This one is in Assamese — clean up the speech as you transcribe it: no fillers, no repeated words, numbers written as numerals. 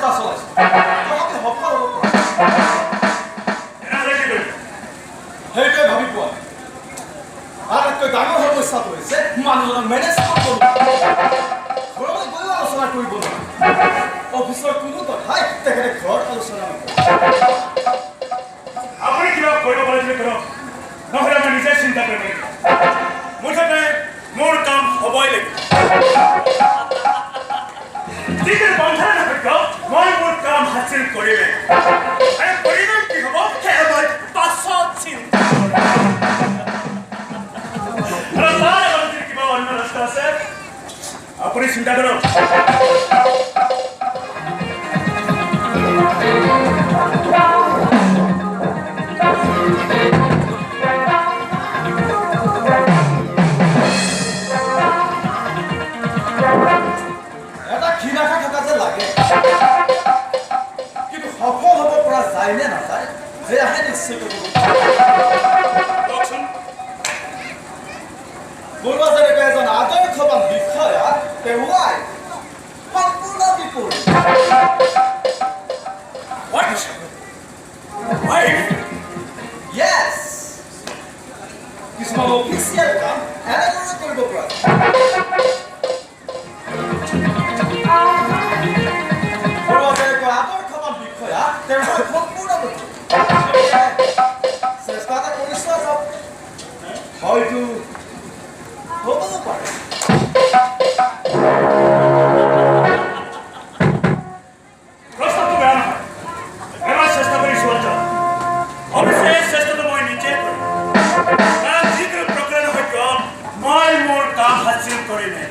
চেষ্টা চলাইছোঁ তথাপি সফল হ'ব পৰা সেইটোৱে ভাবি পোৱা আটাইতকৈ ডাঙৰ সমস্যাটো হৈছে মানুহজনক মেনেজ কৰিব ঘৰলৈ গৈও আলোচনা কৰিব নোৱাৰে অফিচৰ কোনো কথাই তেখেতে ঘৰত আলোচনা নকৰে আপুনি কিবা কৰিব পাৰে যদি কৰক নহ'লে মই নিজে চিন্তা কৰিব লাগিব মুঠতে মোৰ কাম হ'বই লাগিব যিকোনো পন্থাৰে নহওক মই মোৰ কাম হাচিল কৰিমে আৰু পৰিণাম কি হ'ব সেয়া মই পাছত চিন্তা আৰু তাৰ আগত যদি কিবা অন্য ৰাস্তা আছে আপুনি চিন্তা কৰক এটা ঘৃণাশা থকা যে লাগে কিন্তু সফল হ'ব পৰা যায় নে নাযায় সেয়াহে নিশ্চিত কোনোবা যেনেকৈ এজন আদৰ্শৱান বিষয়া তেওঁৱাই সম্পূৰ্ণ বিপৰীত Yes! কিছুমান অফিচিয়েল কাম এনেদৰে কৰিব পৰা আদৰ্শৱান বিষয়া তেওঁ সম্পূৰ্ণ চেষ্টা এটা কৰি চোৱা যাওক হয়তো হ'বও পাৰে প্ৰস্তাৱটো বেয়া নহয় এবাৰ চেষ্টা কৰি চোৱা যাওক অৱশ্যে চেষ্টাটো মই নিজে কৰিম কাৰণ যিকোনো প্ৰক্ৰিয়া নহয় কিয় মই মোৰ কাম হাচিল কৰিমে